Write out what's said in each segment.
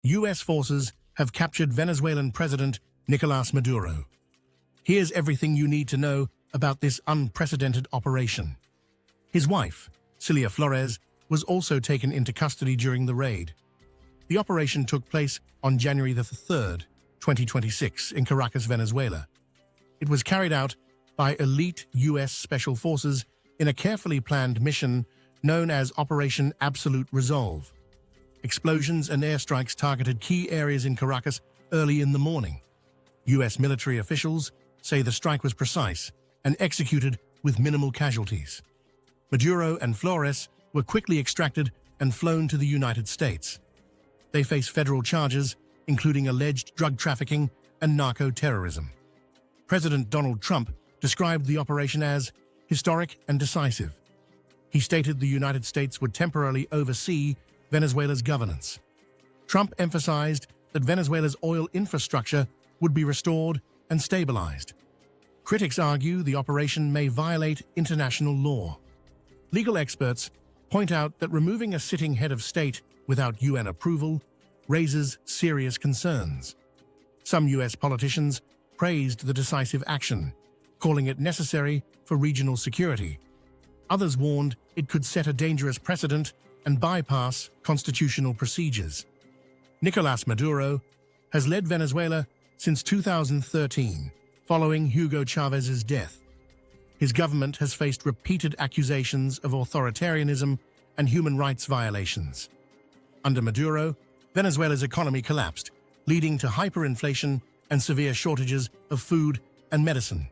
U.S. forces have captured Venezuelan President Nicolás Maduro. Here's everything you need to know about this unprecedented operation. His wife, Cilia Flores, was also taken into custody during the raid. The operation took place on January 3rd, 2026, in Caracas, Venezuela. It was carried out by elite U.S. Special Forces in a carefully planned mission known as Operation Absolute Resolve. Explosions and airstrikes targeted key areas in Caracas early in the morning. U.S. military officials say the strike was precise and executed with minimal casualties. Maduro and Flores were quickly extracted and flown to the United States. They face federal charges, including alleged drug trafficking and narco-terrorism. President Donald Trump described the operation as historic and decisive. He stated the United States would temporarily oversee Venezuela's governance. Trump emphasized that Venezuela's oil infrastructure would be restored and stabilized. Critics argue the operation may violate international law. Legal experts point out that removing a sitting head of state without UN approval raises serious concerns. Some U.S. politicians praised the decisive action, calling it necessary for regional security. Others warned it could set a dangerous precedent and bypass constitutional procedures. Nicolás Maduro has led Venezuela since 2013, following Hugo Chávez's death. His government has faced repeated accusations of authoritarianism and human rights violations. Under Maduro, Venezuela's economy collapsed, leading to hyperinflation and severe shortages of food and medicine.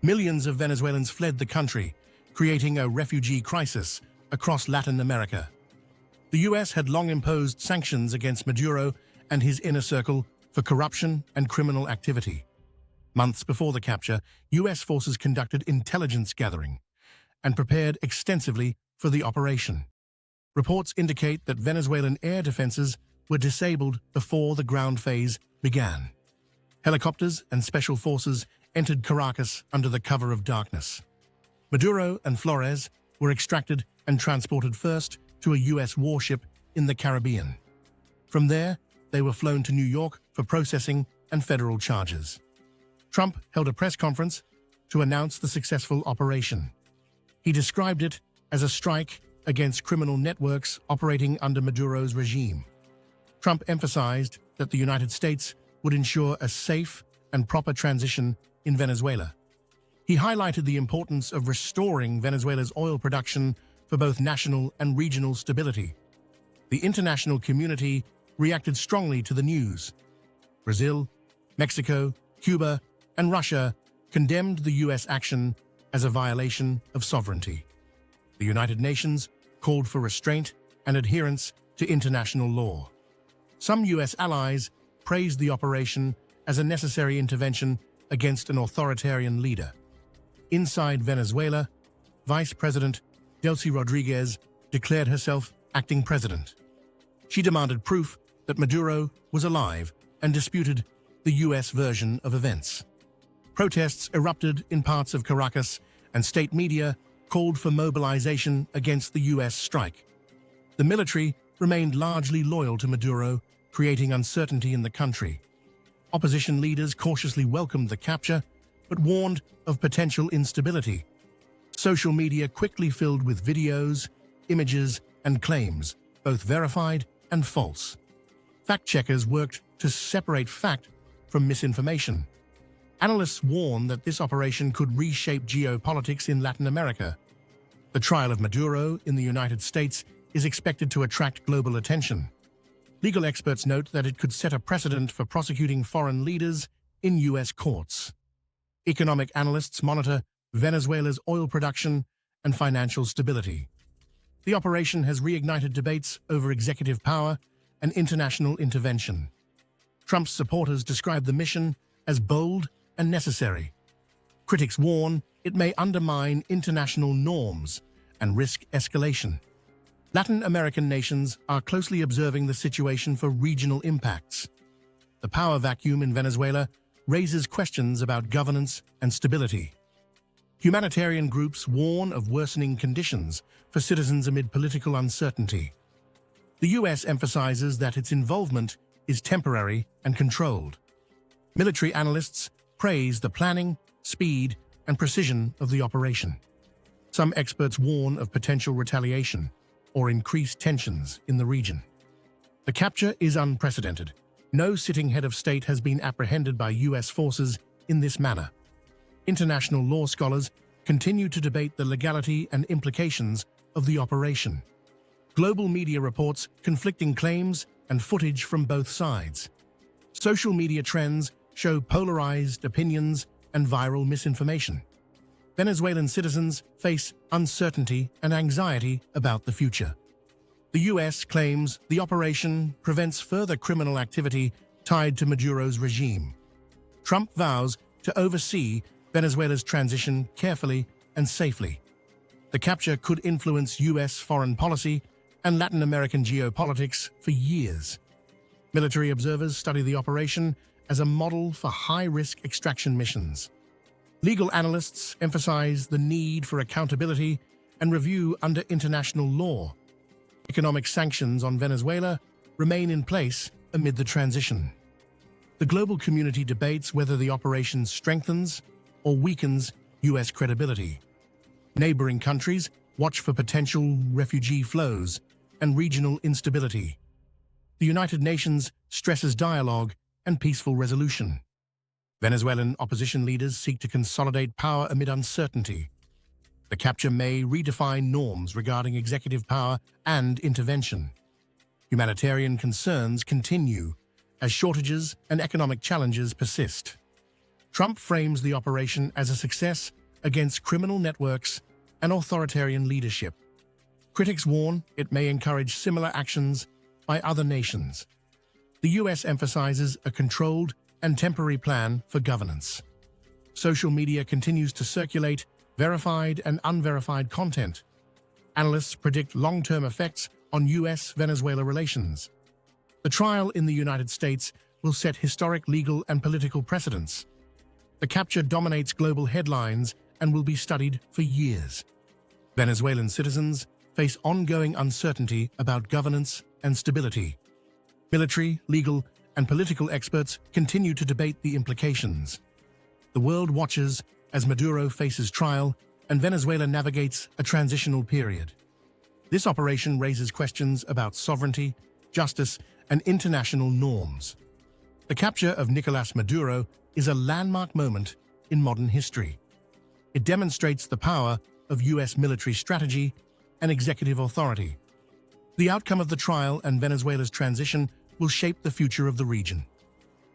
Millions of Venezuelans fled the country, creating a refugee crisis across Latin America. The U.S. had long imposed sanctions against Maduro and his inner circle for corruption and criminal activity. Months before the capture, U.S. forces conducted intelligence gathering and prepared extensively for the operation. Reports indicate that Venezuelan air defenses were disabled before the ground phase began. Helicopters and special forces entered Caracas under the cover of darkness. Maduro and Flores were extracted and transported first to a U.S. warship in the Caribbean. From there, they were flown to New York for processing and federal charges. Trump held a press conference to announce the successful operation. He described it as a strike against criminal networks operating under Maduro's regime. Trump emphasized that the United States would ensure a safe and proper transition in Venezuela. He highlighted the importance of restoring Venezuela's oil production for both national and regional stability. The international community reacted strongly to the news. Brazil, Mexico, Cuba, and Russia condemned the U.S. action as a violation of sovereignty. The United Nations called for restraint and adherence to international law. Some U.S. allies praised the operation as a necessary intervention against an authoritarian leader. Inside Venezuela, Vice President Delcy Rodriguez declared herself acting president. She demanded proof that Maduro was alive and disputed the U.S. version of events. Protests erupted in parts of Caracas, and state media called for mobilization against the U.S. strike. The military remained largely loyal to Maduro, creating uncertainty in the country. Opposition leaders cautiously welcomed the capture, but warned of potential instability. Social media quickly filled with videos, images, and claims, both verified and false. Fact-checkers worked to separate fact from misinformation. Analysts warn that this operation could reshape geopolitics in Latin America. The trial of Maduro in the United States is expected to attract global attention. Legal experts note that it could set a precedent for prosecuting foreign leaders in U.S. courts. Economic analysts monitor Venezuela's oil production and financial stability. The operation has reignited debates over executive power and international intervention. Trump's supporters describe the mission as bold and necessary. Critics warn it may undermine international norms and risk escalation. Latin American nations are closely observing the situation for regional impacts. The power vacuum in Venezuela raises questions about governance and stability. Humanitarian groups warn of worsening conditions for citizens amid political uncertainty. The U.S. emphasizes that its involvement is temporary and controlled. Military analysts praise the planning, speed, and precision of the operation. Some experts warn of potential retaliation or increased tensions in the region. The capture is unprecedented. No sitting head of state has been apprehended by U.S. forces in this manner. International law scholars continue to debate the legality and implications of the operation. Global media reports conflicting claims and footage from both sides. Social media trends show polarized opinions and viral misinformation. Venezuelan citizens face uncertainty and anxiety about the future. The U.S. claims the operation prevents further criminal activity tied to Maduro's regime. Trump vows to oversee Venezuela's transition carefully and safely. The capture could influence U.S. foreign policy and Latin American geopolitics for years. Military observers study the operation as a model for high-risk extraction missions. Legal analysts emphasize the need for accountability and review under international law. Economic sanctions on Venezuela remain in place amid the transition. The global community debates whether the operation strengthens or weakens U.S. credibility. Neighboring countries watch for potential refugee flows and regional instability. The United Nations stresses dialogue and peaceful resolution. Venezuelan opposition leaders seek to consolidate power amid uncertainty. The capture may redefine norms regarding executive power and intervention. Humanitarian concerns continue as shortages and economic challenges persist. Trump frames the operation as a success against criminal networks and authoritarian leadership. Critics warn it may encourage similar actions by other nations. The U.S. emphasizes a controlled and temporary plan for governance. Social media continues to circulate verified and unverified content. Analysts predict long-term effects on U.S.-Venezuela relations. The trial in the United States will set historic legal and political precedents. The capture dominates global headlines and will be studied for years. Venezuelan citizens face ongoing uncertainty about governance and stability. Military, legal, and political experts continue to debate the implications. The world watches as Maduro faces trial and Venezuela navigates a transitional period. This operation raises questions about sovereignty, justice, and international norms. The capture of Nicolás Maduro is a landmark moment in modern history. It demonstrates the power of U.S. military strategy and executive authority. The outcome of the trial and Venezuela's transition will shape the future of the region.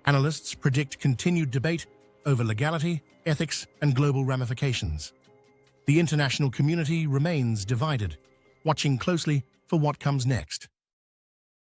Analysts predict continued debate over legality, ethics, and global ramifications. The international community remains divided, watching closely for what comes next.